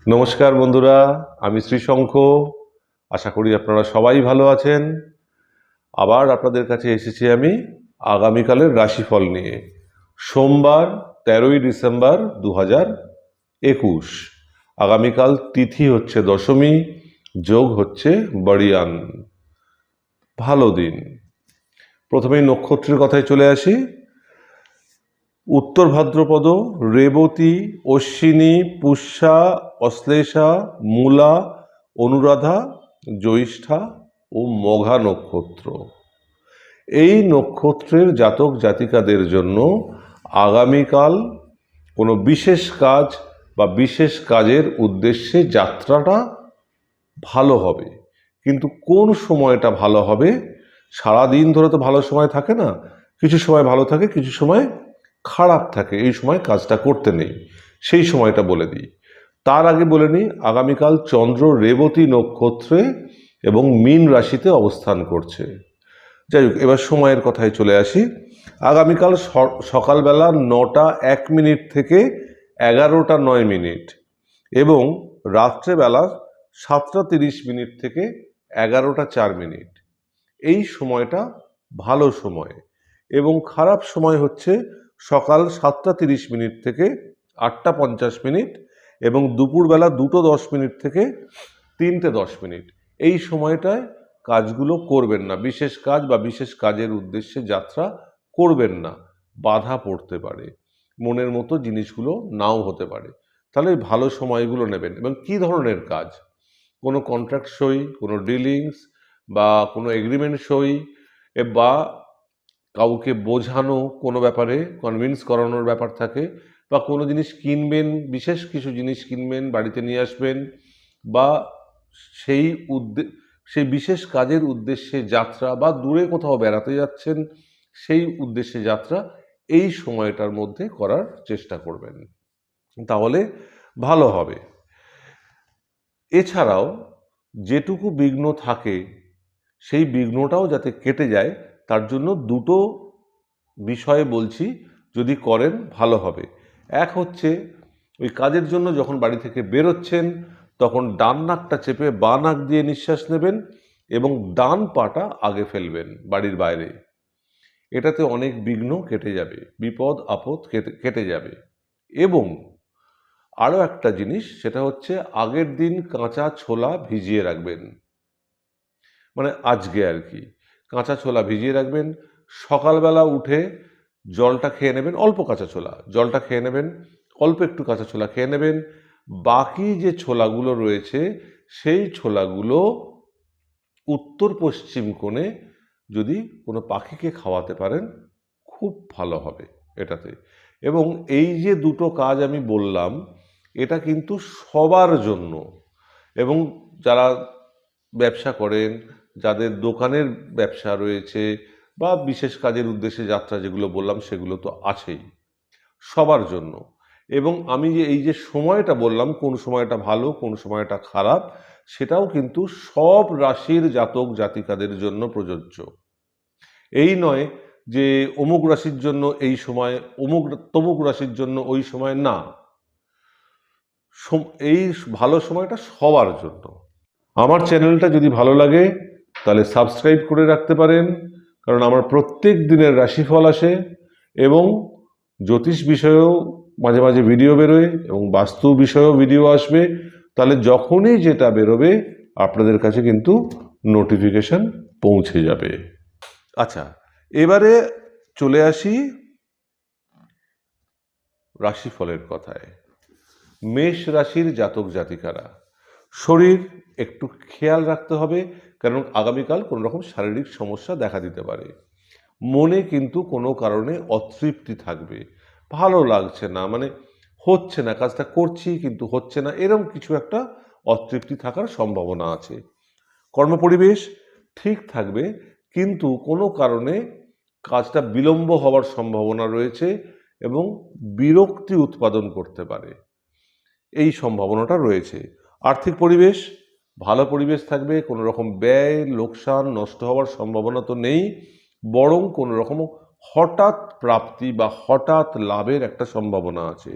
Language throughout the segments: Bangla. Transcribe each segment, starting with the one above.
নমস্কার বন্ধুরা, আমি শ্রীশঙ্খ। আশা করি আপনারা সবাই ভালো আছেন। আবার আপনাদের কাছে এসেছি আমি আগামীকালের রাশিফল নিয়ে। সোমবার 13ই ডিসেম্বর 2021। আগামীকাল তিথি হচ্ছে দশমী, যোগ হচ্ছে বড়িয়ান। ভালো দিন। প্রথমেই নক্ষত্রের কথায় চলে আসি। উত্তর ভাদ্রপদ, রেবতী, অশ্বিনী, পুষ্যা, অশ্লেষা, মূলা, অনুরাধা, জ্যৈষ্ঠা ও মঘা নক্ষত্র। এই নক্ষত্রের জাতক জাতিকাদের জন্য আগামীকাল কোনো বিশেষ কাজ বা বিশেষ কাজের উদ্দেশ্যে যাত্রাটা ভালো হবে। কিন্তু কোন সময়টা ভালো হবে? সারাদিন ধরে তো ভালো সময় থাকে না, কিছু সময় ভালো থাকে, কিছু সময় খারাপ থাকে। এই সময় কাজটা করতে নেই, সেই সময়টা বলে দিই। তার আগে বলে নিই, আগামীকাল চন্দ্র রেবতী নক্ষত্রে এবং মীন রাশিতে অবস্থান করছে। যাই হোক, এবার সময়ের কথায় চলে আসি। আগামীকাল সকালবেলা 9টা 1 মিনিট থেকে 11টা 9 মিনিট এবং রাত্রেবেলা 7টা 30 মিনিট থেকে 11টা 4 মিনিট। এই সময়টা ভালো সময়। এবং খারাপ সময় হচ্ছে সকাল 7টা 30 মিনিট থেকে 8টা 50 মিনিট এবং দুপুরবেলা 2টো 10 মিনিট থেকে 3টে 10 মিনিট। এই সময়টায় কাজগুলো করবেন না, বিশেষ কাজ বা বিশেষ কাজের উদ্দেশ্যে যাত্রা করবেন না। বাধা পড়তে পারে, মনের মতো জিনিসগুলো নাও হতে পারে। তাহলে এই ভালো সময়গুলো নেবেন। এবং কি ধরনের কাজ? কোনো কন্ট্রাক্ট সই, কোনো ডিলিংস বা কোনো এগ্রিমেন্ট সই, বা কাউকে বোঝানো, কোনো ব্যাপারে কনভিন্স করানোর ব্যাপার থাকে, বা কোনো জিনিস কিনবেন, বিশেষ কিছু জিনিস কিনবেন, বাড়িতে নিয়ে আসবেন, বা সেই সেই বিশেষ কাজের উদ্দেশ্যে যাত্রা, বা দূরে কোথাও বেড়াতে যাচ্ছেন, সেই উদ্দেশ্যে যাত্রা এই সময়টার মধ্যে করার চেষ্টা করবেন, তাহলে ভালো হবে। এছাড়াও যেটুকু বিঘ্ন থাকে সেই বিঘ্নটাও যাতে কেটে যায়, তার জন্য দুটো বিষয়ে বলছি, যদি করেন ভালো হবে। এক হচ্ছে, ওই কাজের জন্য যখন বাড়ি থেকে বেরোচ্ছেন তখন ডান নাকটা চেপে বাঁ নাক দিয়ে নিঃশ্বাস নেবেন এবং ডান পাটা আগে ফেলবেন বাড়ির বাইরে। এটাতে অনেক বিঘ্ন কেটে যাবে, বিপদ আপদ কেটে যাবে। এবং আরও একটা জিনিস, সেটা হচ্ছে আগের দিন কাঁচা ছোলা ভিজিয়ে রাখবেন, মানে আজকে আর কি কাঁচা ছোলা ভিজিয়ে রাখবেন। সকালবেলা উঠে জলটা খেয়ে নেবেন, অল্প কাঁচা ছোলা, জলটা খেয়ে নেবেন, অল্প একটু কাঁচা ছোলা খেয়ে নেবেন। বাকি যে ছোলাগুলো রয়েছে সেই ছোলাগুলো উত্তর পশ্চিম কোণে যদি কোনো পাখিকে খাওয়াতে পারেন খুব ভালো হবে এটাতে। এবং এই যে দুটো কাজ আমি বললাম, এটা কিন্তু সবার জন্য। এবং যারা ব্যবসা করেন, যাদের দোকানের ব্যবসা রয়েছে, বা বিশেষ কাজের উদ্দেশ্যে যাত্রা যেগুলো বললাম সেগুলো তো আছেই, সবার জন্য। এবং আমি যে এই যে সময়টা বললাম, কোন সময়টা ভালো কোন সময়টা খারাপ, সেটাও কিন্তু সব রাশির জাতক জাতিকাদের জন্য প্রযোজ্য। এই নয় যে অমুক রাশির জন্য এই সময়, তমুক রাশির জন্য ওই সময় না। এই ভালো সময়টা সবার জন্য। আমার চ্যানেলটা যদি ভালো লাগে তাহলে সাবস্ক্রাইব করে রাখতে পারেন, কারণ আমার প্রত্যেক দিনের রাশিফল আসে এবং জ্যোতিষ বিষয়েও মাঝে মাঝে ভিডিও বেরোয় এবং বাস্তু বিষয়েও ভিডিও আসবে। তাহলে যখনই যেটা বেরোবে আপনাদের কাছে কিন্তু নোটিফিকেশন পৌঁছে যাবে। আচ্ছা, এবারে চলে আসি রাশিফলের কথায়। মেষ রাশির জাতক জাতিকারা, শরীর একটু খেয়াল রাখতে হবে, কারণ আগামীকাল কোনো রকম শারীরিক সমস্যা দেখা দিতে পারে। মনে কিন্তু কোনো কারণে অতৃপ্তি থাকবে, ভালো লাগছে না, মানে হচ্ছে না, কাজটা করছি কিন্তু হচ্ছে না, এরকম কিছু একটা অতৃপ্তি থাকার সম্ভাবনা আছে। কর্মপরিবেশ ঠিক থাকবে, কিন্তু কোনো কারণে কাজটা বিলম্ব হওয়ার সম্ভাবনা রয়েছে এবং বিরক্তি উৎপাদন করতে পারে, এই সম্ভাবনাটা রয়েছে। আর্থিক পরিবেশ ভালো পরিবেশ থাকবে, কোনো রকম ব্যয়, লোকসান, নষ্ট হওয়ার সম্ভাবনা তো নেই, বরং কোনো রকম হঠাৎ প্রাপ্তি বা হঠাৎ লাভের একটা সম্ভাবনা আছে।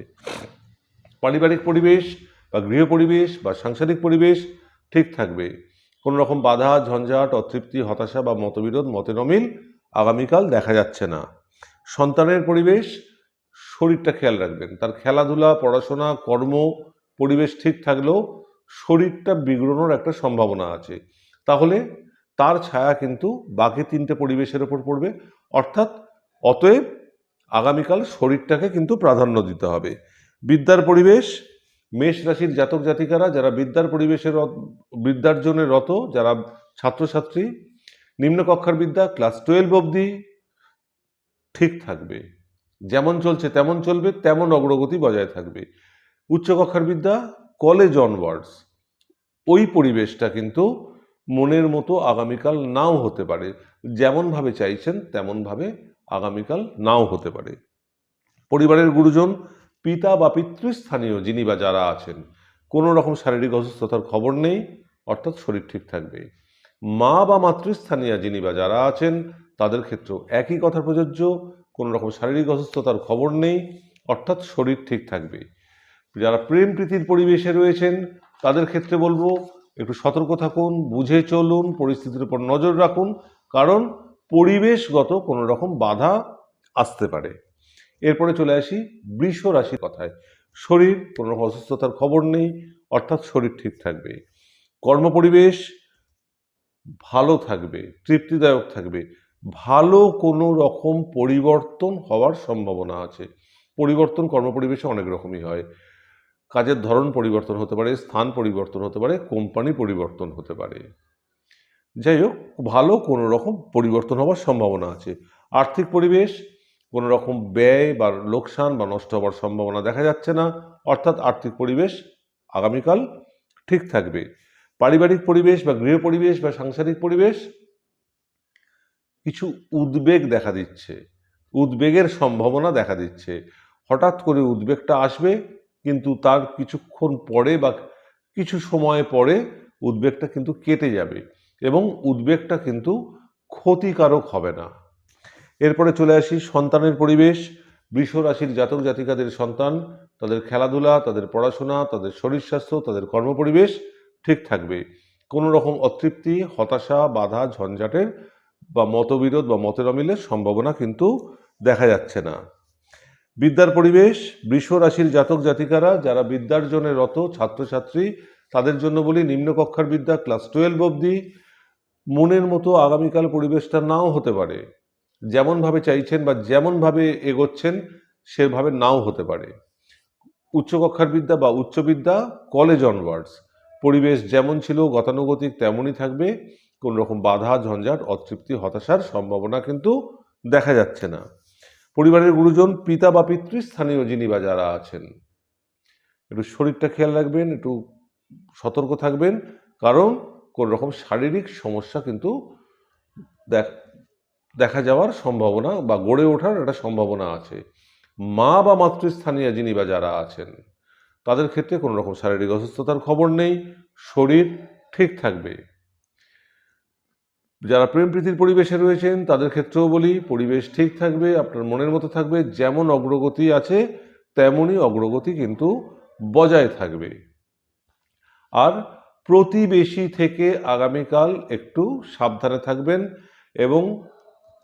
পারিবারিক পরিবেশ বা গৃহ পরিবেশ বা সাংসারিক পরিবেশ ঠিক থাকবে। কোনো রকম বাধা, ঝঞ্ঝাট, অতৃপ্তি, হতাশা বা মতবিরোধ, মতের অমিল আগামীকাল দেখা যাচ্ছে না। সন্তানের পরিবেশ, শরীরটা খেয়াল রাখবেন। তার খেলাধুলা, পড়াশোনা, কর্ম পরিবেশ ঠিক থাকলেও শরীরটা বিগড়ানোর একটা সম্ভাবনা আছে। তাহলে তার ছায়া কিন্তু বাকি তিনটে পরিবেশের ওপর পড়বে। অর্থাৎ অতএব আগামীকাল শরীরটাকে কিন্তু প্রাধান্য দিতে হবে। বিদ্যার পরিবেশ, মেষ রাশির জাতক জাতিকারা যারা বিদ্যার জন্য রত, যারা ছাত্রছাত্রী, নিম্ন কক্ষার বিদ্যা ক্লাস 12 অবধি ঠিক থাকবে। যেমন চলছে তেমন চলবে, তেমন অগ্রগতি বজায় থাকবে। উচ্চ কক্ষার বিদ্যা কলেজ অনওয়ার্ডস, ওই পরিবেশটা কিন্তু মনের মতো আগামীকাল নাও হতে পারে। যেমনভাবে চাইছেন তেমনভাবে আগামীকাল নাও হতে পারে। পরিবারের গুরুজন, পিতা বা পিতৃস্থানীয় যিনি বা যারা আছেন, কোনো রকম শারীরিক অসুস্থতার খবর নেই, অর্থাৎ শরীর ঠিক থাকবে। মা বা মাতৃস্থানীয় যিনি বা যারা আছেন তাদের ক্ষেত্রেও একই কথা প্রযোজ্য, কোনো রকম শারীরিক অসুস্থতার খবর নেই, অর্থাৎ শরীর ঠিক থাকবে। যারা প্রেম প্রীতির পরিবেশে রয়েছেন তাদের ক্ষেত্রে বলবো একটু সতর্ক থাকুন, বুঝে চলুন, পরিস্থিতির উপর নজর রাখুন, কারণ পরিবেশগত কোনো রকম বাধা আসতে পারে। এরপরে চলে আসি বৃষ রাশির কথায়। শরীর, কোনো রকম অসুস্থতার খবর নেই, অর্থাৎ শরীর ঠিক থাকবে। কর্মপরিবেশ ভালো থাকবে, তৃপ্তিদায়ক থাকবে। ভালো কোনো রকম পরিবর্তন হওয়ার সম্ভাবনা আছে। পরিবর্তন কর্মপরিবেশে অনেক রকমই হয়। কাজের ধরন পরিবর্তন হতে পারে, স্থান পরিবর্তন হতে পারে, কোম্পানি পরিবর্তন হতে পারে। যাই হোক, ভালো কোনো রকম পরিবর্তন হওয়ার সম্ভাবনা আছে। আর্থিক পরিবেশ, কোনো রকম ব্যয় বা লোকসান বা নষ্ট হওয়ার সম্ভাবনা দেখা যাচ্ছে না, অর্থাৎ আর্থিক পরিবেশ আগামীকাল ঠিক থাকবে। পারিবারিক পরিবেশ বা গৃহ পরিবেশ বা সাংসারিক পরিবেশ কিছু উদ্বেগ দেখা দিচ্ছে, উদ্বেগের সম্ভাবনা দেখা দিচ্ছে। হঠাৎ করে উদ্বেগটা আসবে, কিন্তু তার কিছুক্ষণ পরে বা কিছু সময় পরে উদ্বেগটা কিন্তু কেটে যাবে এবং উদ্বেগটা কিন্তু ক্ষতিকারক হবে না। এরপরে চলে আসি সন্তানের পরিবেশ। বৃষ রাশির জাতক জাতিকাদের সন্তান, তাদের খেলাধুলা, তাদের পড়াশোনা, তাদের শরীর স্বাস্থ্য, তাদের কর্মপরিবেশ ঠিক থাকবে। কোনো রকম অতৃপ্তি, হতাশা, বাধা, ঝঞ্ঝাটের বা মতবিরোধ বা মতের অমিলের সম্ভাবনা কিন্তু দেখা যাচ্ছে না। বিদ্যার পরিবেশ, বৃষ রাশির জাতক জাতিকারা যারা বিদ্যার জন্য রত, ছাত্রছাত্রী, তাদের জন্য বলি নিম্ন কক্ষার বিদ্যা ক্লাস 12 অবধি মনের মতো আগামীকাল পরিবেশটা নাও হতে পারে। যেমনভাবে চাইছেন বা যেমনভাবে এগোচ্ছেন সেভাবে নাও হতে পারে। উচ্চ কক্ষার বিদ্যা বা উচ্চ বিদ্যা কলেজ অনওয়ার্ডস পরিবেশ যেমন ছিল গতানুগতিক তেমনই থাকবে। কোন রকম বাধা, ঝঞ্ঝাট, অতৃপ্তি, হতাশার সম্ভাবনা কিন্তু দেখা যাচ্ছে না। পরিবারের গুরুজন, পিতা বা পিতৃস্থানীয় যিনি বা যারা আছেন, একটু শরীরটা খেয়াল রাখবেন, একটু সতর্ক থাকবেন, কারণ কোন রকম শারীরিক সমস্যা কিন্তু দেখা যাওয়ার সম্ভাবনা বা গড়ে ওঠার একটা সম্ভাবনা আছে। মা বা মাতৃস্থানীয় যিনি বা যারা আছেন তাদের ক্ষেত্রে কোনো রকম শারীরিক অসুস্থতার খবর নেই, শরীর ঠিক থাকবে। যারা প্রেম প্রীতির পরিবেশে রয়েছেন তাদের ক্ষেত্রেও বলি পরিবেশ ঠিক থাকবে, আপনার মনের মতো থাকবে, যেমন অগ্রগতি আছে তেমনই অগ্রগতি কিন্তু বজায় থাকবে। আর প্রতিবেশী থেকে আগামীকাল একটু সাবধানে থাকবেন এবং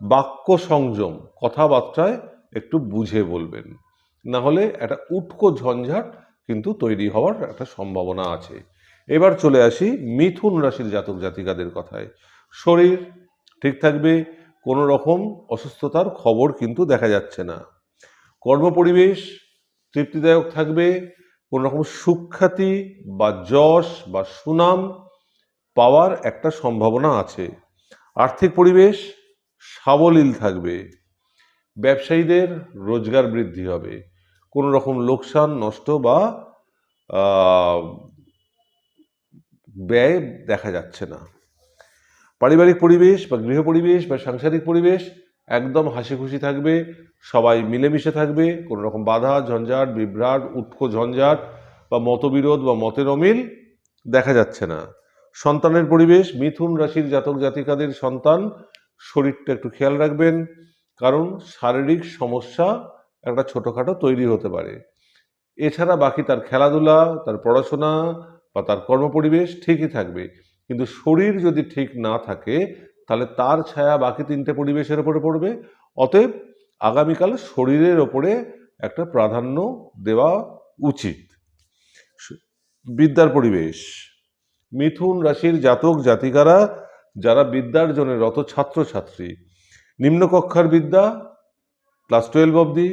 বাক্য সংযম, কথাবার্তায় একটু বুঝে বলবেন, না হলে একটা উটকো ঝঞ্ঝাট কিন্তু তৈরি হওয়ার একটা সম্ভাবনা আছে। এবার চলে আসি মিথুন রাশির জাতক জাতিকাদের কথায়। শরীর ঠিক থাকবে, কোনো রকম অসুস্থতার খবর কিন্তু দেখা যাচ্ছে না। কর্মপরিবেশ তৃপ্তিদায়ক থাকবে, কোনো রকম সুখ্যাতি বা যশ বা সুনাম পাওয়ার একটা সম্ভাবনা আছে। আর্থিক পরিবেশ সাবলীল থাকবে, ব্যবসায়ীদের রোজগার বৃদ্ধি হবে, কোনো রকম লোকসান, নষ্ট বা ব্যয় দেখা যাচ্ছে না। পারিবারিক পরিবেশ বা গৃহ পরিবেশ বা সাংসারিক পরিবেশ একদম হাসি খুশি থাকবে, সবাই মিলেমিশে থাকবে, কোনো রকম বাধা, ঝঞ্ঝাট, বিভ্রাট, উটকো ঝঞ্ঝাট বা মতবিরোধ বা মতের অমিল দেখা যাচ্ছে না। সন্তানের পরিবেশ, মিথুন রাশির জাতক জাতিকাদের সন্তান, শরীরটা একটু খেয়াল রাখবেন, কারণ শারীরিক সমস্যা একটা ছোটোখাটো তৈরি হতে পারে। এছাড়া বাকি তার খেলাধুলা, তার পড়াশোনা বা তার কর্মপরিবেশ ঠিকই থাকবে। কিন্তু শরীর যদি ঠিক না থাকে তাহলে তার ছায়া বাকি তিনটে পরিবেশের উপরে পড়বে। অতএব আগামীকাল শরীরের ওপরে একটা প্রাধান্য দেওয়া উচিত। বিদ্যার পরিবেশ, মিথুন রাশির জাতক জাতিকারা যারা বিদ্যার্জনে রত ছাত্রছাত্রী, নিম্নকক্ষার বিদ্যা ক্লাস 12 অবধি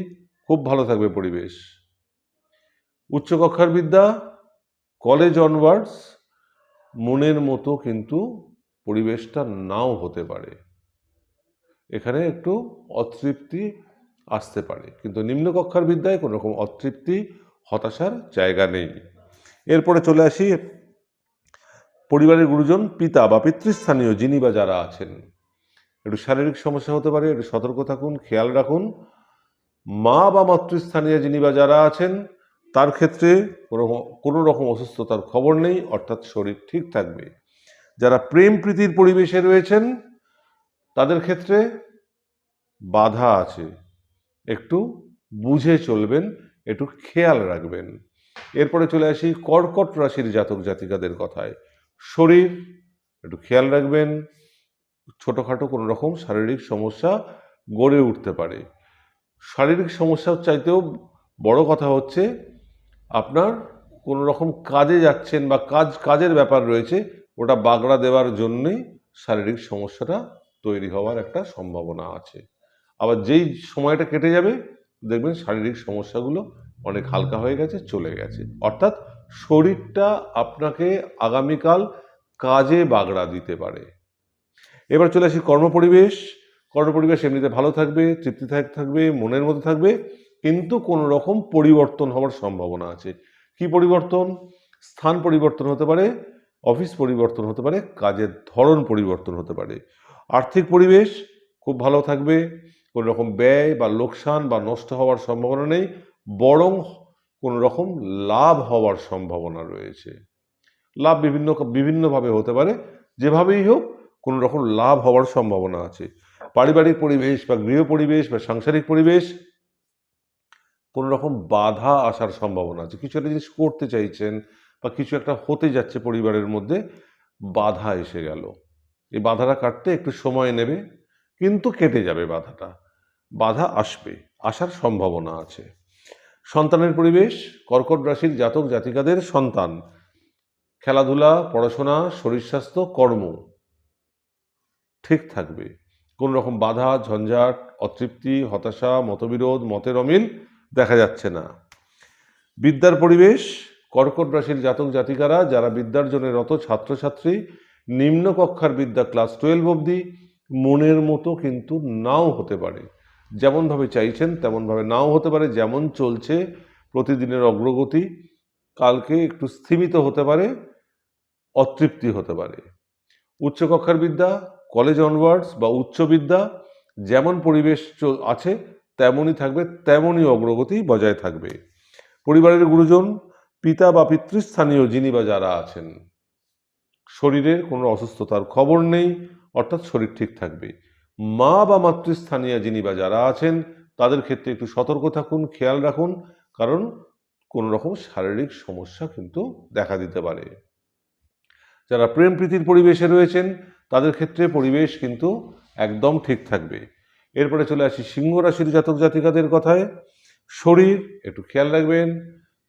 খুব ভালো থাকবে পরিবেশ। উচ্চকক্ষার বিদ্যা কলেজ অনওয়ার্ডস মনের মতো কিন্তু পরিবেশটা নাও হতে পারে, এখানে একটু অতৃপ্তি আসতে পারে, কিন্তু নিম্নকক্ষার বিদ্যায় কোনো রকম অতৃপ্তি হতাশার জায়গা নেই। এরপরে চলে আসি পরিবারের গুরুজন, পিতা বা পিতৃস্থানীয় যিনি বা যারা আছেন, একটু শারীরিক সমস্যা হতে পারে, একটু সতর্ক থাকুন, খেয়াল রাখুন। মা বা মাতৃস্থানীয় যিনি বা যারা আছেন তার ক্ষেত্রে কোনো রকম অসুস্থতার খবর নেই, অর্থাৎ শরীর ঠিক থাকবে। যারা প্রেম প্রীতির পরিবেশে রয়েছেন তাদের ক্ষেত্রে বাধা আছে, একটু বুঝে চলবেন, একটু খেয়াল রাখবেন। এরপরে চলে আসি কর্কট রাশির জাতক জাতিকাদের কথায়। শরীর একটু খেয়াল রাখবেন, ছোটোখাটো কোনো রকম শারীরিক সমস্যা গড়ে উঠতে পারে। শারীরিক সমস্যার চাইতেও বড় কথা হচ্ছে আপনার কোনো রকম কাজে যাচ্ছেন বা কাজের ব্যাপার রয়েছে, ওটা বাগড়া দেওয়ার জন্যই শারীরিক সমস্যাটা তৈরি হওয়ার একটা সম্ভাবনা আছে। আবার যেই সময়টা কেটে যাবে দেখবেন শারীরিক সমস্যাগুলো অনেক হালকা হয়ে গেছে, চলে গেছে। অর্থাৎ শরীরটা আপনাকে আগামীকাল কাজে বাগড়া দিতে পারে। এবার চলে আসি কর্মপরিবেশ। কর্মপরিবেশ এমনিতে ভালো থাকবে, তৃপ্তি থাকবে, মনের মতো থাকবে, কিন্তু কোনো রকম পরিবর্তন হওয়ার সম্ভাবনা আছে। কি পরিবর্তন? স্থান পরিবর্তন হতে পারে, অফিস পরিবর্তন হতে পারে, কাজের ধরন পরিবর্তন হতে পারে। আর্থিক পরিবেশ খুব ভালো থাকবে, কোনো রকম ব্যয় বা লোকসান বা নষ্ট হওয়ার সম্ভাবনা নেই, বরং কোনো রকম লাভ হওয়ার সম্ভাবনা রয়েছে। লাভ বিভিন্নভাবে হতে পারে, যেভাবেই হোক কোনো রকম লাভ হওয়ার সম্ভাবনা আছে। পারিবারিক পরিবেশ বা গৃহ পরিবেশ বা সাংসারিক পরিবেশ কোনো রকম বাধা আসার সম্ভাবনা আছে। কিছু একটা জিনিস করতে চাইছেন বা কিছু একটা হতে যাচ্ছে পরিবারের মধ্যে, বাধা এসে গেল। এই বাধাটা কাটতে একটু সময় নেবে, কিন্তু কেটে যাবে বাধাটা। বাধা আসবে, আসার সম্ভাবনা আছে। সন্তানের পরিবেশ, কর্কট রাশির জাতক জাতিকাদের সন্তান খেলাধুলা, পড়াশোনা, শরীর স্বাস্থ্য, কর্ম ঠিক থাকবে। কোন রকম বাধা, ঝঞ্ঝাট, অতৃপ্তি, হতাশা, মতবিরোধ, মতের অমিল দেখা যাচ্ছে না। বিদ্যার পরিবেশ, কর্কট রাশির জাতক জাতিকারা যারা বিদ্যার্জনে রত ছাত্রছাত্রী, নিম্নকক্ষার বিদ্যা ক্লাস 12 অবধি মনের মতো কিন্তু নাও হতে পারে। যেমনভাবে চাইছেন তেমনভাবে নাও হতে পারে। যেমন চলছে প্রতিদিনের অগ্রগতি কালকে একটু স্থিমিত হতে পারে, অতৃপ্তি হতে পারে। উচ্চকক্ষার বিদ্যা কলেজ অনওয়ার্ডস বা উচ্চ বিদ্যা যেমন পরিবেশ আছে তেমনই থাকবে, তেমনই অগ্রগতি বজায় থাকবে। পরিবারের গুরুজন, পিতা বা পিতৃস্থানীয় যিনি বা যারা আছেন, শরীরের কোনো অসুস্থতার খবর নেই, অর্থাৎ শরীর ঠিক থাকবে। মা বা মাতৃস্থানীয় যিনি বা যারা আছেন তাদের ক্ষেত্রে একটু সতর্ক থাকুন, খেয়াল রাখুন, কারণ কোনো রকম শারীরিক সমস্যা কিন্তু দেখা দিতে পারে। যারা প্রেম প্রীতির পরিবেশে রয়েছেন তাদের ক্ষেত্রে পরিবেশ কিন্তু একদম ঠিক থাকবে। এরপরে চলে আসি সিংহ রাশির জাতক জাতিকাদের কথায়। শরীর একটু খেয়াল রাখবেন,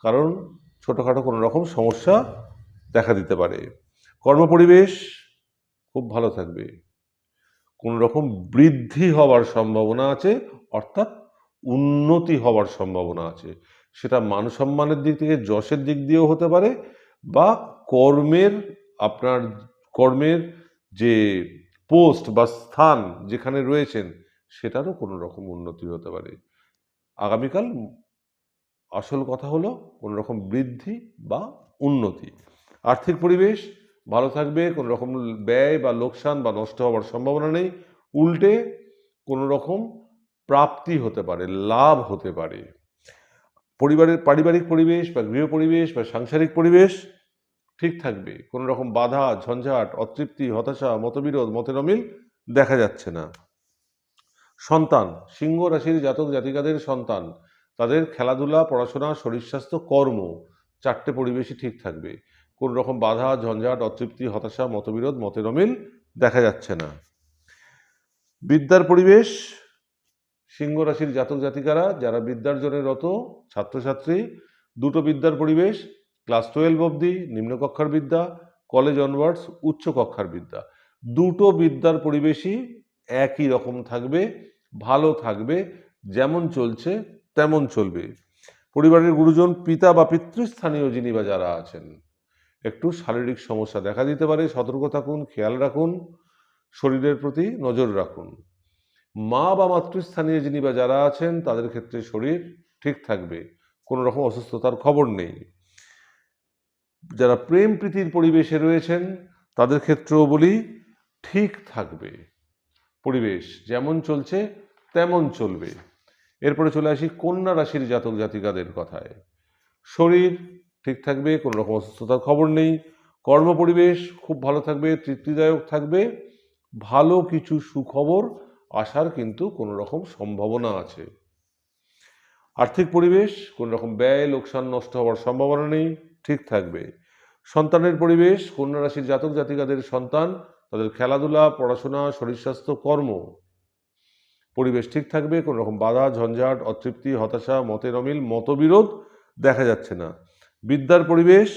কারণ ছোটোখাটো কোনো রকম সমস্যা দেখা দিতে পারে। কর্মপরিবেশ খুব ভালো থাকবে, কোনো রকম বৃদ্ধি হওয়ার সম্ভাবনা আছে, অর্থাৎ উন্নতি হওয়ার সম্ভাবনা আছে। সেটা মান সম্মানের দিক থেকে, যশের দিক দিয়েও হতে পারে, বা আপনার কর্মের যে পোস্ট বা স্থান যেখানে রয়েছেন সেটারও কোনো রকম উন্নতি হতে পারে। আগামীকাল আসল কথা হলো কোনো রকম বৃদ্ধি বা উন্নতি। আর্থিক পরিবেশ ভালো থাকবে, কোনো রকম ব্যয় বা লোকসান বা নষ্ট হওয়ার সম্ভাবনা নেই, উল্টে কোনো রকম প্রাপ্তি হতে পারে, লাভ হতে পারে। পারিবারিক পরিবেশ বা গৃহ পরিবেশ বা সাংসারিক পরিবেশ ঠিক থাকবে, কোনো রকম বাধা, ঝঞ্ঝাট, অতৃপ্তি, হতাশা, মতবিরোধ, মতের অমিল দেখা যাচ্ছে না। সন্তান, সিংহ রাশির জাতক জাতিকাদের সন্তান, তাদের খেলাধুলা, পড়াশোনা, শরীর স্বাস্থ্য, কর্ম চারটে পরিবেশই ঠিক থাকবে। কোন রকম বাধা, ঝঞ্ঝাট, অতৃপ্তি, হতাশা, মতবিরোধ, মতের অমিল দেখা যাচ্ছে না। বিদ্যার পরিবেশ, সিংহ রাশির জাতক জাতিকারা যারা বিদ্যার্জনে রত ছাত্রছাত্রী, দুটো বিদ্যার পরিবেশ, ক্লাস 12 অবধি নিম্ন কক্ষার বিদ্যা, কলেজ অনওয়ার্ডস উচ্চ কক্ষার বিদ্যা, দুটো বিদ্যার পরিবেশই একই রকম থাকবে, ভালো থাকবে, যেমন চলছে তেমন চলবে। পরিবারের গুরুজন, পিতা বা পিতৃস্থানীয় যিনি বা যারা আছেন, একটু শারীরিক সমস্যা দেখা দিতে পারে, সতর্ক থাকুন, খেয়াল রাখুন, শরীরের প্রতি নজর রাখুন। মা বা মাতৃস্থানীয় যিনি বা যারা আছেন তাদের ক্ষেত্রে শরীর ঠিক থাকবে, কোনো রকম অসুস্থতার খবর নেই। যারা প্রেম প্রীতির পরিবেশে রয়েছেন তাদের ক্ষেত্রেও বলি ঠিক থাকবে, পরিবেশ যেমন চলছে তেমন চলবে। এরপরে চলে আসি কন্যা রাশির জাতক জাতিকাদের কথায়। শরীর ঠিক থাকবে, কোনো রকম অসুস্থতার খবর নেই। কর্ম পরিবেশ খুব ভালো থাকবে, তৃপ্তিদায়ক থাকবে, ভালো কিছু সুখবর আসার কিন্তু কোনো রকম সম্ভাবনা আছে। আর্থিক পরিবেশ কোনো রকম ব্যয়, লোকসান, নষ্ট হওয়ার সম্ভাবনা নেই, ঠিক থাকবে। সন্তানের পরিবেশ, কন্যা রাশির জাতক জাতিকাদের সন্তান, তাদের খেলাধুলা, পড়াশোনা, শরীর স্বাস্থ্য, কর্ম পরিবেশ ঠিক থাকবে, কোনো রকম বাধা, ঝঞ্ঝাট, অতৃপ্তি, হতাশা, মতের অমিল, মতবিরোধ দেখা যাচ্ছে না। বিদ্যার পরিবেশ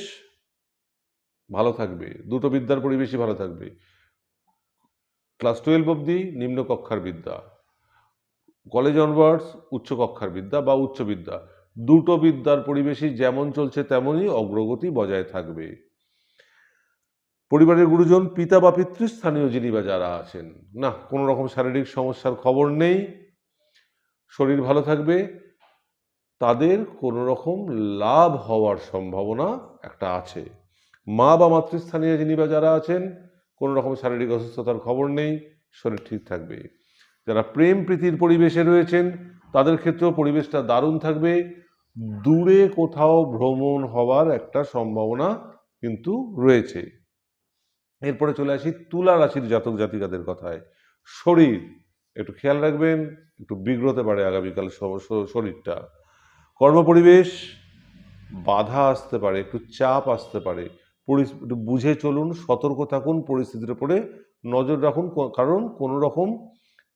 ভালো থাকবে, দুটো বিদ্যার পরিবেশই ভালো থাকবে, ক্লাস 12 অবধি নিম্ন কক্ষার বিদ্যা, কলেজ অনওয়ার্ডস উচ্চ কক্ষার বিদ্যা বা উচ্চ বিদ্যা, দুটো বিদ্যার পরিবেশই যেমন চলছে তেমনই অগ্রগতি বজায় থাকবে। পরিবারের গুরুজন, পিতা বা পিতৃস্থানীয় যিনি বা যারা আছেন, না কোনো রকম শারীরিক সমস্যার খবর নেই, শরীর ভালো থাকবে, তাদের কোনো রকম লাভ হওয়ার সম্ভাবনা একটা আছে। মা বা মাতৃস্থানীয় যিনি বা যারা আছেন কোনো রকম শারীরিক অসুস্থতার খবর নেই, শরীর ঠিক থাকবে। যারা প্রেম প্রীতির পরিবেশে রয়েছেন তাদের ক্ষেত্রেও পরিবেশটা দারুণ থাকবে, দূরে কোথাও ভ্রমণ হওয়ার একটা সম্ভাবনা কিন্তু রয়েছে। এরপরে চলে আসি তুলা রাশির জাতক জাতিকাদের কথায়। শরীর একটু খেয়াল রাখবেন, একটু বিগড়তে পারে আগামীকাল শরীরটা। কর্মপরিবেশ বাধা আসতে পারে, একটু চাপ আসতে পারে, একটু বুঝে চলুন, সতর্ক থাকুন, পরিস্থিতির উপরে নজর রাখুন, কারণ কোনো রকম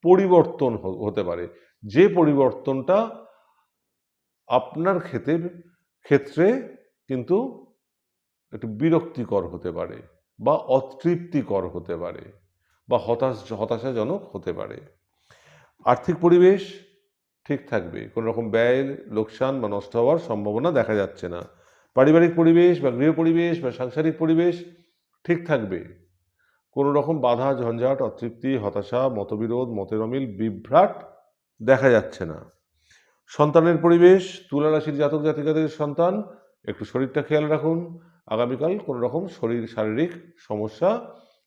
পরিবর্তন হতে পারে, যে পরিবর্তনটা আপনার ক্ষেত্রে কিন্তু একটু বিরক্তিকর হতে পারে বা অতৃপ্তিকর হতে পারে বা হতাশাজনক হতে পারে। আর্থিক পরিবেশ ঠিক থাকবে, কোনো রকম ব্যয়, লোকসান বা নষ্ট হওয়ার সম্ভাবনা দেখা যাচ্ছে না। পারিবারিক পরিবেশ বা গৃহ পরিবেশ বা সাংসারিক পরিবেশ ঠিক থাকবে, কোনো রকম বাধা, ঝঞ্ঝাট, অতৃপ্তি, হতাশা, মতবিরোধ, মতের অমিল, বিভ্রাট দেখা যাচ্ছে না। সন্তানের পরিবেশ, তুলা রাশির জাতক জাতিকাদের সন্তান, একটু শরীরটা খেয়াল রাখুন, আগামীকাল কোনো রকম শারীরিক সমস্যা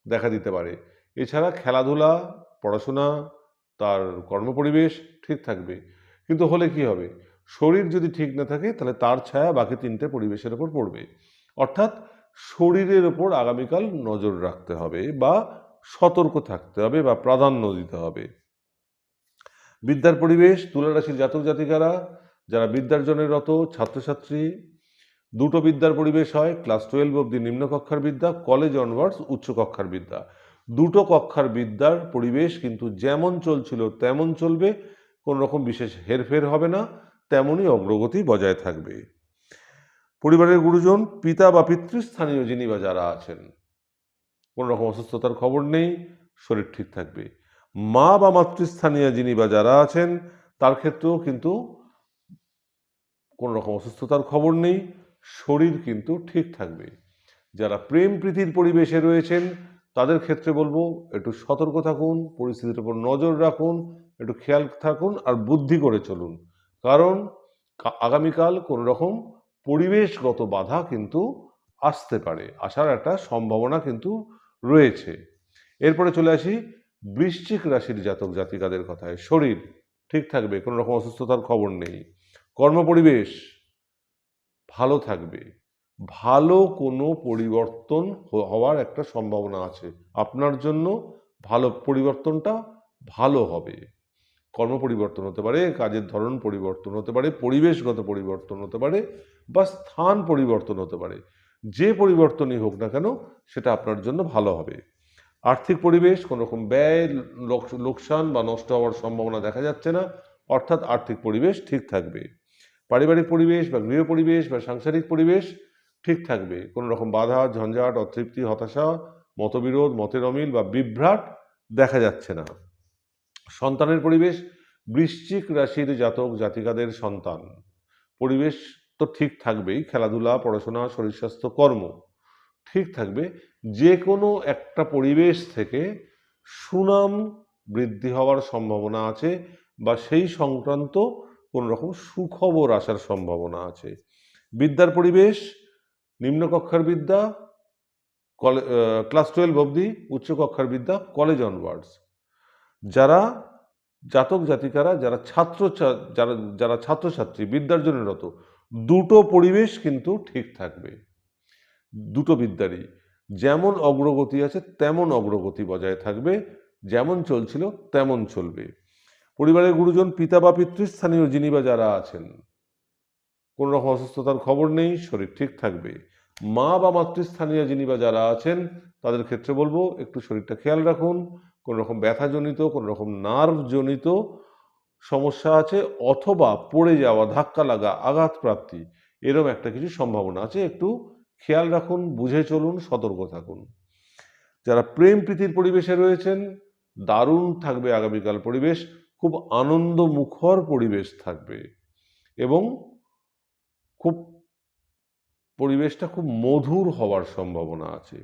দেখা দিতে পারে। এছাড়া খেলাধুলা, পড়াশোনা, তার কর্মপরিবেশ ঠিক থাকবে, কিন্তু হলে কি হবে, শরীর যদি ঠিক না থাকে তাহলে তার ছায়া বাকি তিনটে পরিবেশের ওপর পড়বে, অর্থাৎ শরীরের ওপর আগামীকাল নজর রাখতে হবে বা সতর্ক থাকতে হবে বা প্রাধান্য দিতে হবে। বিদ্যার পরিবেশ, তুলা রাশির জাতক জাতিকারা যারা বিদ্যার্জনে রত ছাত্রছাত্রী, দুটো বিদ্যার পরিবেশ হয়, ক্লাস 12 অবধি নিম্ন কক্ষার বিদ্যা, কলেজ অনওয়ার্ডস উচ্চ কক্ষার বিদ্যা, দুটো কক্ষার বিদ্যার পরিবেশ কিন্তু যেমন চলছিল তেমন চলবে, কোনো রকম বিশেষ হেরফের হবে না, তেমনই অগ্রগতি বজায় থাকবে। পরিবারের গুরুজন, পিতা বা পিতৃস্থানীয় যিনি বা যারা আছেন, কোনো রকম অসুস্থতার খবর নেই, শরীর ঠিক থাকবে। মা বা মাতৃস্থানীয় যিনি বা যারা আছেন তার ক্ষেত্রেও কিন্তু কোনো রকম অসুস্থতার খবর নেই, শরীর কিন্তু ঠিক থাকবে। যারা প্রেম প্রীতির পরিবেশে রয়েছেন তাদের ক্ষেত্রে বলবো একটু সতর্ক থাকুন, পরিস্থিতির উপর নজর রাখুন, একটু খেয়াল থাকুন আর বুদ্ধি করে চলুন, কারণ আগামীকাল কোনো রকম পরিবেশগত বাধা কিন্তু আসতে পারে, আসার একটা সম্ভাবনা কিন্তু রয়েছে। এরপরে চলে আসি বৃশ্চিক রাশির জাতক জাতিকাদের কথায়। শরীর ঠিক থাকবে, কোনো রকম অসুস্থতার খবর নেই। কর্মপরিবেশ ভালো থাকবে, ভালো কোনো পরিবর্তন হওয়ার একটা সম্ভাবনা আছে, আপনার জন্য ভালো পরিবর্তনটা ভালো হবে। কর্ম পরিবর্তন হতে পারে, কাজের ধরন পরিবর্তন হতে পারে, পরিবেশগত পরিবর্তন হতে পারে, বা স্থান পরিবর্তন হতে পারে। যে পরিবর্তনই হোক না কেন সেটা আপনার জন্য ভালো হবে। আর্থিক পরিবেশ কোনো রকম ব্যয়, লোকসান বা নষ্ট হওয়ার সম্ভাবনা দেখা যাচ্ছে না, অর্থাৎ আর্থিক পরিবেশ ঠিক থাকবে। পারিবারিক পরিবেশ বা গৃহ পরিবেশ বা সাংসারিক পরিবেশ ঠিক থাকবে, কোনো রকম বাধা, ঝঞ্ঝাট, অতৃপ্তি, হতাশা, মতবিরোধ, মতের অমিল বা বিভ্রাট দেখা যাচ্ছে না। সন্তানের পরিবেশ, বৃশ্চিক রাশির জাতক জাতিকাদের সন্তান পরিবেশ তো ঠিক থাকবেই, খেলাধুলা, পড়াশোনা, শরীর স্বাস্থ্য, কর্ম ঠিক থাকবে। যে কোনো একটা পরিবেশ থেকে সুনাম বৃদ্ধি হওয়ার সম্ভাবনা আছে বা সেই সংক্রান্ত কোনো রকম সুখবর আসার সম্ভাবনা আছে। বিদ্যার পরিবেশ, নিম্নকক্ষার বিদ্যা, ক্লাস 12 অবধি, উচ্চকক্ষার বিদ্যা, কলেজ অনওয়ার্ডস। যারা জাতক জাতিকারা যারা যারা ছাত্রছাত্রী বিদ্যার্জনেরত, দুটো পরিবেশ কিন্তু ঠিক থাকবে। দুটো বিদ্যারই যেমন অগ্রগতি আছে তেমন অগ্রগতি বজায় থাকবে, যেমন চলছিল তেমন চলবে। পরিবারের গুরুজন, পিতা বা পিতৃস্থানীয় যিনি বা যারা আছেন, কোনো রকম অসুস্থতার খবর নেই, শরীর ঠিক থাকবে। মা বা মাতৃস্থানীয় যিনি বা যারা আছেন তাদের ক্ষেত্রে বলবো একটু শরীরটা খেয়াল রাখুন, কোনো রকম ব্যথাজনিত, কোনো রকম নার্ভজনিত সমস্যা আছে, অথবা পড়ে যাওয়া, ধাক্কা লাগা, আঘাতপ্রাপ্তি, এরকম একটা কিছু সম্ভাবনা আছে, একটু খেয়াল রাখুন, বুঝে চলুন, সতর্ক থাকুন। যারা প্রেম প্রীতির পরিবেশে রয়েছেন, দারুণ থাকবে আগামীকাল পরিবেশ, খুব আনন্দমুখর পরিবেশ থাকবে এবং খুব পরিবেশটা খুব মধুর হওয়ার সম্ভাবনা আছে।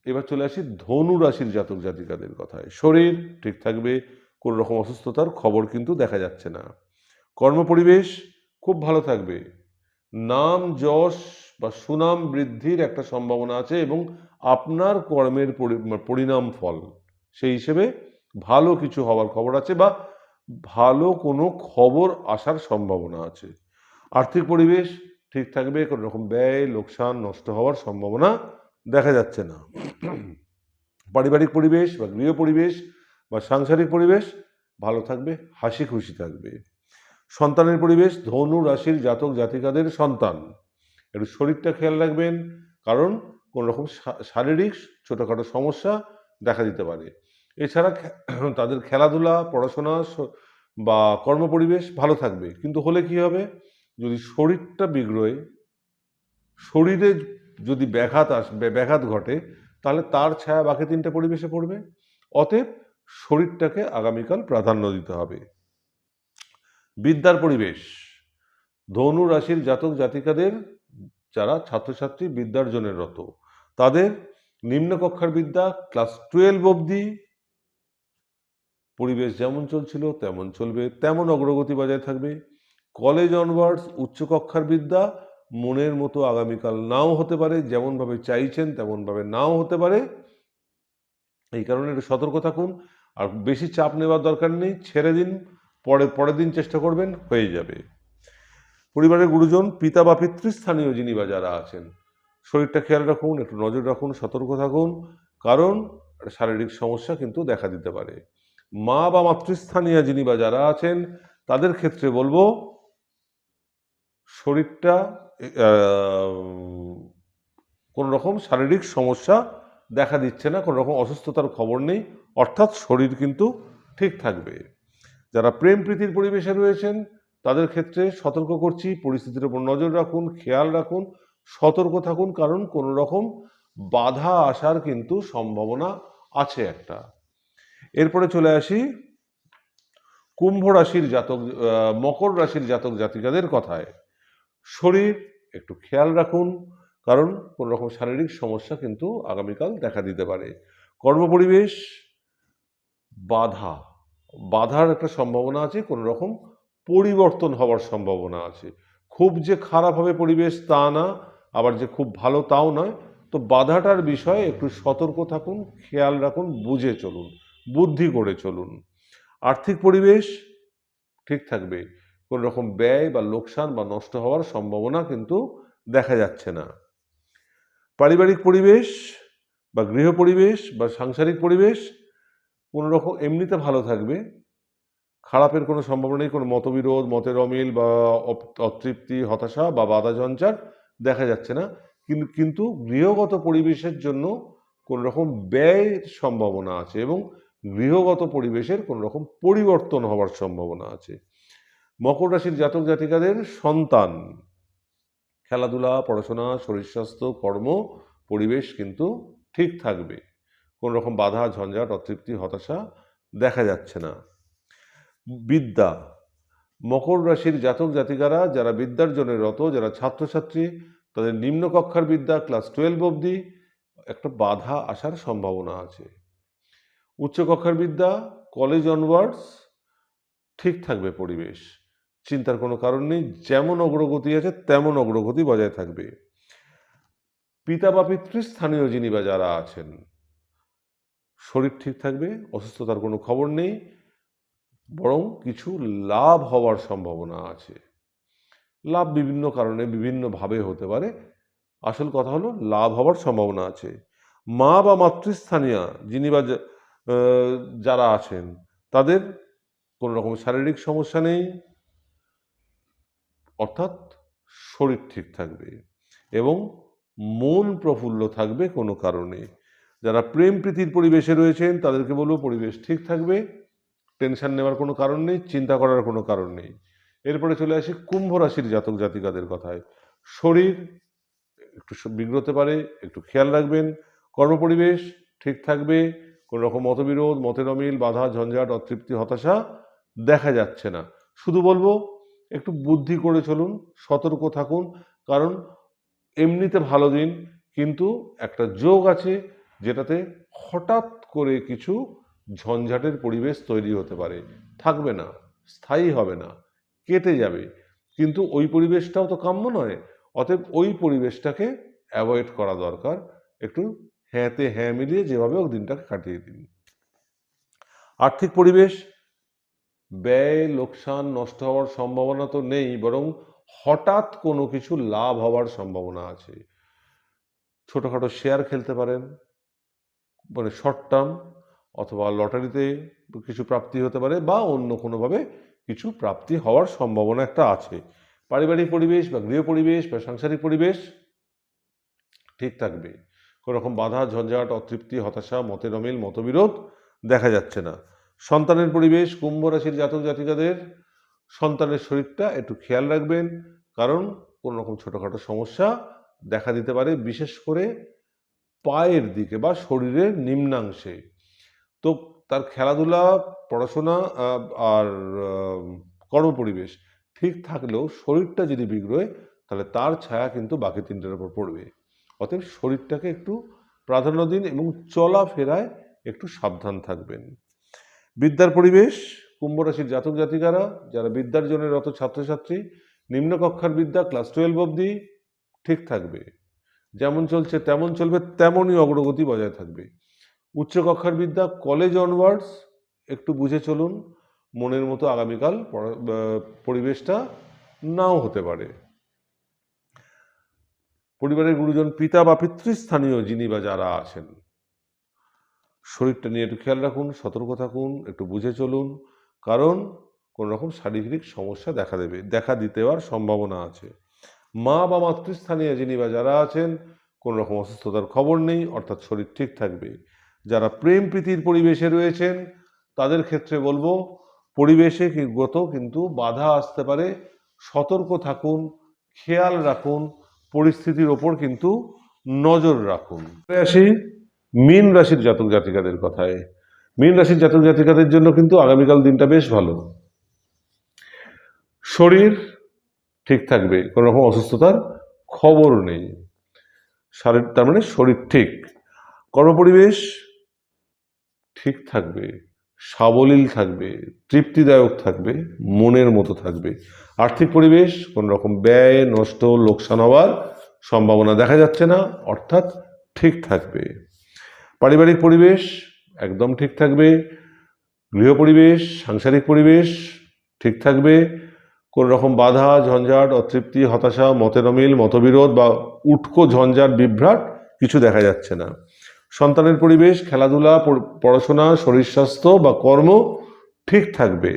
এবার চলে আসি ধনু রাশির জাতক জাতিকাদের কথায়। শরীর ঠিক থাকবে, কোনো রকম অসুস্থতার খবর কিন্তু দেখা যাচ্ছে না। কর্মপরিবেশ খুব ভালো থাকবে, নাম যশ বা সুনাম বৃদ্ধির একটা সম্ভাবনা আছে এবং আপনার কর্মের পরিণাম ফল সেই হিসেবে ভালো কিছু হওয়ার খবর আছে বা ভালো কোনো খবর আসার সম্ভাবনা আছে। আর্থিক পরিবেশ ঠিক থাকবে, কোনো রকম ব্যয়, লোকসান, নষ্ট হওয়ার সম্ভাবনা দেখা যাচ্ছে না। পারিবারিক পরিবেশ বা গৃহ পরিবেশ বা সাংসারিক পরিবেশ ভালো থাকবে, হাসি খুশি থাকবে। সন্তানের পরিবেশ, ধনু রাশির জাতক জাতিকাদের সন্তান একটু শরীরটা খেয়াল রাখবেন, কারণ কোনো রকম শারীরিক ছোটোখাটো সমস্যা দেখা দিতে পারে। এছাড়া তাদের খেলাধুলা, পড়াশোনা বা কর্মপরিবেশ ভালো থাকবে, কিন্তু হলে কি হবে, যদি শরীরটা বিগড়োয়, শরীরে যদি ব্যাঘাত ঘটে, তাহলে তার ছায়া বাকি তিনটে পরিবেশে পড়বে। অতএব শরীরটাকে আগামীকাল প্রাধান্য দিতে হবে। বিদ্যার পরিবেশ, ধনু রাশির জাতক জাতিকাদের যারা ছাত্রছাত্রী বিদ্যার্জনের রত, তাদের নিম্নকক্ষার বিদ্যা ক্লাস 12 অবধি পরিবেশ যেমন চলছিল তেমন চলবে, তেমন অগ্রগতি বজায় থাকবে। কলেজ অনওয়ার্ডস, উচ্চকক্ষার বিদ্যা মনের মতো আগামীকাল নাও হতে পারে, যেমনভাবে চাইছেন তেমনভাবে নাও হতে পারে, এই কারণে একটু সতর্ক থাকুন। আর বেশি চাপ নেওয়ার দরকার নেই, ছেড়ে দিন, পরের দিন চেষ্টা করবেন, হয়ে যাবে। পরিবারের গুরুজন, পিতা বা পিতৃস্থানীয় যিনি বা যারা আছেন, শরীরটা খেয়াল রাখুন, একটু নজর রাখুন, সতর্ক থাকুন, কারণ শারীরিক সমস্যা কিন্তু দেখা দিতে পারে। মা বা মাতৃস্থানীয় যিনি বা যারা আছেন তাদের ক্ষেত্রে বলবো শরীরটা কোনো রকম শারীরিক সমস্যা দেখা দিচ্ছে না, কোনো রকম অসুস্থতার খবর নেই, অর্থাৎ শরীর কিন্তু ঠিক থাকবে। যারা প্রেম প্রীতির পরিবেশে রয়েছেন তাদের ক্ষেত্রে সতর্ক করছি, পরিস্থিতির উপর নজর রাখুন, খেয়াল রাখুন, সতর্ক থাকুন, কারণ কোনো রকম বাধা আসার কিন্তু সম্ভাবনা আছে একটা। এরপরে চলে আসি কুম্ভ রাশির জাতক, মকর রাশির জাতক জাতিকাদের কথায়। শরীর একটু খেয়াল রাখুন, কারণ কোনো রকম শারীরিক সমস্যা কিন্তু আগামীকাল দেখা দিতে পারে। কর্মপরিবেশ বাধার একটা সম্ভাবনা আছে, কোনো রকম পরিবর্তন হওয়ার সম্ভাবনা আছে। খুব যে খারাপ হবে পরিবেশ তা না, আবার যে খুব ভালো তাও নয়। তো বাধাটার বিষয়ে একটু সতর্ক থাকুন, খেয়াল রাখুন, বুঝে চলুন, বুদ্ধি করে চলুন। আর্থিক পরিবেশ ঠিক থাকবে, কোনো রকম ব্যয় বা লোকসান বা নষ্ট হওয়ার সম্ভাবনা কিন্তু দেখা যাচ্ছে না। পারিবারিক পরিবেশ বা গৃহ পরিবেশ বা সাংসারিক পরিবেশ কোনো রকম এমনিতে ভালো থাকবে, খারাপের কোনো সম্ভাবনা নেই, কোনো মতবিরোধ, মতের অমিল বা অতৃপ্তি, হতাশা বা বাধা ঝঞ্ঝাট দেখা যাচ্ছে না। কিন্তু গৃহগত পরিবেশের জন্য কোনো রকম ব্যয়ের সম্ভাবনা আছে এবং গৃহগত পরিবেশের কোনো রকম পরিবর্তন হওয়ার সম্ভাবনা আছে। মকর রাশির জাতক জাতিকাদের সন্তান, খেলাধুলা, পড়াশোনা, শরীর স্বাস্থ্য, কর্ম, পরিবেশ কিন্তু ঠিক থাকবে। কোনো রকম বাধা, ঝঞ্ঝাট, অতৃপ্তি, হতাশা দেখা যাচ্ছে না। বিদ্যা, মকর রাশির জাতক জাতিকারা যারা বিদ্যার জন্য রত, যারা ছাত্রছাত্রী, তাদের নিম্ন কক্ষার বিদ্যা ক্লাস 12 অবধি একটা বাধা আসার সম্ভাবনা আছে। উচ্চ কক্ষার বিদ্যা কলেজ অনওয়ার্ডস ঠিক থাকবে পরিবেশ, চিন্তার কোনো কারণ নেই, যেমন অগ্রগতি আছে তেমন অগ্রগতি বজায় থাকবে। পিতা বা পিতৃস্থানীয় যিনি বা যারা আছেন, শরীর ঠিক থাকবে, অসুস্থতার কোনো খবর নেই, বরং কিছু লাভ হওয়ার সম্ভাবনা আছে। লাভ বিভিন্ন কারণে বিভিন্নভাবে হতে পারে, আসল কথা হলো লাভ হওয়ার সম্ভাবনা আছে। মা বা মাতৃস্থানীয় যিনি বা যারা আছেন, তাদের কোনো রকম শারীরিক সমস্যা নেই, অর্থাৎ শরীর ঠিক থাকবে এবং মন প্রফুল্ল থাকবে কোনো কারণে। যারা প্রেম প্রীতির পরিবেশে রয়েছেন তাদেরকে বলবো পরিবেশ ঠিক থাকবে, টেনশন নেওয়ার কোনো কারণ নেই, চিন্তা করার কোনো কারণ নেই। এরপরে চলে আসি কুম্ভ রাশির জাতক জাতিকাদের কথায়। শরীর একটু বিগড়তে পারে, একটু খেয়াল রাখবেন। কর্মপরিবেশ ঠিক থাকবে, কোনো রকম মতবিরোধ, মতের অমিল, বাধা, ঝঞ্ঝাট, অতৃপ্তি, হতাশা দেখা যাচ্ছে না। শুধু বলবো একটু বুদ্ধি করে চলুন, সতর্ক থাকুন, কারণ এমনিতে ভালো দিন, কিন্তু একটা যোগ আছে যেটাতে হঠাৎ করে কিছু ঝঞ্ঝাটের পরিবেশ তৈরি হতে পারে, থাকবে না, স্থায়ী হবে না, কেটে যাবে, কিন্তু ওই পরিবেশটাও তো কাম্য নয়। অতএব ওই পরিবেশটাকে অ্যাভয়েড করা দরকার। একটু হ্যাঁতে হ্যাঁ মিলিয়ে যেভাবে ওই দিনটাকে কাটিয়ে দিন। আর্থিক পরিবেশ, ব্যয়, লোকসান, নষ্ট হওয়ার সম্ভাবনা তো নেই, বরং হঠাৎ কোনো কিছু লাভ হওয়ার সম্ভাবনা আছে। ছোটোখাটো শেয়ার খেলতে পারেন, মানে শর্ট টার্ম, অথবা লটারিতে কিছু প্রাপ্তি হতে পারে বা অন্য কোনোভাবে কিছু প্রাপ্তি হওয়ার সম্ভাবনা একটা আছে। পারিবারিক পরিবেশ বা গৃহ পরিবেশ বা সাংসারিক পরিবেশ ঠিক থাকবে, কোনো রকম বাধা, ঝঞ্ঝাট, অতৃপ্তি, হতাশা, মতের অমিল, মতবিরোধ দেখা যাচ্ছে না। সন্তানের পরিবেশ, কুম্ভ রাশির জাতক জাতিকাদের সন্তানের শরীরটা একটু খেয়াল রাখবেন, কারণ কোনো রকম ছোটোখাটো সমস্যা দেখা দিতে পারে, বিশেষ করে পায়ের দিকে বা শরীরের নিম্নাংশে। তো তার খেলাধুলা, পড়াশোনা আর কর্মপরিবেশ ঠিক থাকলেও শরীরটা যদি বিগড়োয় তাহলে তার ছায়া কিন্তু বাকি তিনটের উপর পড়বে। অতএব শরীরটাকে একটু প্রাধান্য দিন এবং চলাফেরায় একটু সাবধান থাকবেন। বিদ্যার পরিবেশ, কুম্ভ রাশির জাতক জাতিকারা যারা বিদ্যার জন্য রত ছাত্রছাত্রী, নিম্নকক্ষার বিদ্যা ক্লাস 12 অবধি ঠিক থাকবে, যেমন চলছে তেমন চলবে, তেমনই অগ্রগতি বজায় থাকবে। উচ্চ কক্ষার বিদ্যা কলেজ অনওয়ার্ডস একটু বুঝে চলুন, মনের মতো আগামীকাল পরিবেশটা নাও হতে পারে। পরিবারের গুরুজন, পিতা বা পিতৃস্থানীয় যিনি বা যারা আছেন, শরীরটা নিয়ে একটু খেয়াল রাখুন, সতর্ক থাকুন, একটু বুঝে চলুন, কারণ কোনো রকম শারীরিক সমস্যা দেখা দিতে হওয়ার সম্ভাবনা আছে। মা বা মাতৃস্থানীয় যিনি বা যারা আছেন, কোনো রকম অসুস্থতার খবর নেই, অর্থাৎ শরীর ঠিক থাকবে। যারা প্রেম প্রীতির পরিবেশে রয়েছেন তাদের ক্ষেত্রে বলবো পরিবেশে কিন্তু বাধা আসতে পারে, সতর্ক থাকুন, খেয়াল রাখুন, পরিস্থিতির ওপর কিন্তু নজর রাখুন। আসি মীন রাশির জাতক জাতিকাদের কথায়। মীন রাশির জাতক জাতিকাদের জন্য কিন্তু আগামীকাল দিনটা বেশ ভালো। শরীর ঠিক থাকবে, কোনো রকম অসুস্থতার খবর নেই, তার মানে শরীর ঠিক। কর্মপরিবেশ ঠিক থাকবে, সাবলীল থাকবে, তৃপ্তিদায়ক থাকবে, মনের মতো থাকবে। আর্থিক পরিবেশ কোনো রকম ব্যয়, নষ্ট, লোকসান হওয়ার সম্ভাবনা দেখা যাচ্ছে না, অর্থাৎ ঠিক থাকবে। পারিবারিক পরিবেশ একদম ঠিক থাকবে, গৃহ পরিবেশ, সাংসারিক পরিবেশ ঠিক থাকবে, কোনো রকম বাধা, ঝঞ্ঝাট, অতৃপ্তি, হতাশা, মতের অমিল, মতবিরোধ বা উটকো ঝঞ্ঝাট, বিভ্রাট কিছু দেখা যাচ্ছে না। সন্তানের পরিবেশ, খেলাধুলা, পড়াশোনা, শরীর স্বাস্থ্য বা কর্ম ঠিক থাকবে।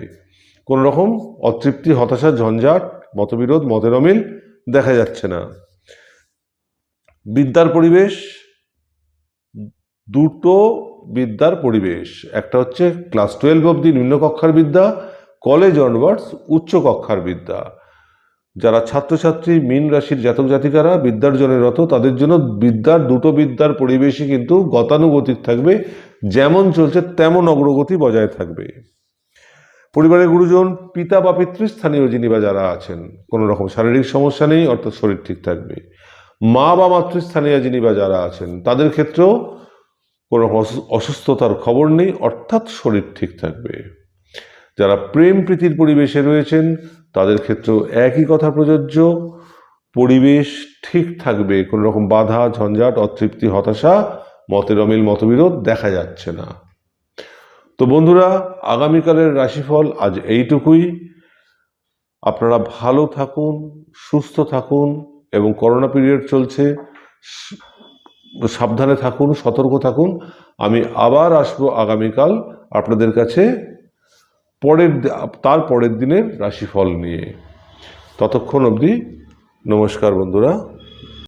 কোনো রকম অতৃপ্তি, হতাশা, ঝঞ্ঝাট, মতবিরোধ, মতের অমিল দেখা যাচ্ছে না। বিদ্যার পরিবেশ, দুটো বিদ্যার পরিবেশ, একটা হচ্ছে ক্লাস 12 অবধি নিম্ন কক্ষার বিদ্যা, কলেজ অনওয়ার্ডস উচ্চ কক্ষার বিদ্যা। যারা ছাত্রছাত্রী মীন রাশির জাতক জাতিকারা বিদ্যার্জনে রত, তাদের জন্য দুটো বিদ্যার পরিবেশই কিন্তু গতানুগতিক থাকবে, যেমন চলছে তেমন অগ্রগতি বজায় থাকবে। পরিবারের গুরুজন, পিতা বা পিতৃস্থানীয় যিনি বা যারা আছেন, কোনো রকম শারীরিক সমস্যা নেই, অর্থাৎ শরীর ঠিক থাকবে। মা বা মাতৃস্থানীয় যিনি বা যারা আছেন, তাদের ক্ষেত্রেও কোনো অসুস্থতার খবর নেই, অর্থাৎ শরীর ঠিক থাকবে। যারা প্রেম প্রীতির পরিবেশে রয়েছেন, তাদের ক্ষেত্রেও একই কথা প্রযোজ্য, পরিবেশ ঠিক থাকবে, কোনো রকম বাধা, ঝঞ্ঝাট, অতৃপ্তি, হতাশা, মতের অমিল, মতবিরোধ দেখা যাচ্ছে না। তো বন্ধুরা, আগামীকালের রাশিফল আজ এইটুকুই। আপনারা ভালো থাকুন, সুস্থ থাকুন, এবং করোনা পিরিয়ড চলছে, সাবধানে থাকুন, সতর্ক থাকুন। আমি আবার আসবো আগামীকাল আপনাদের কাছে তার পরের দিনের রাশিফল নিয়ে। ততক্ষণ অবধি নমস্কার বন্ধুরা।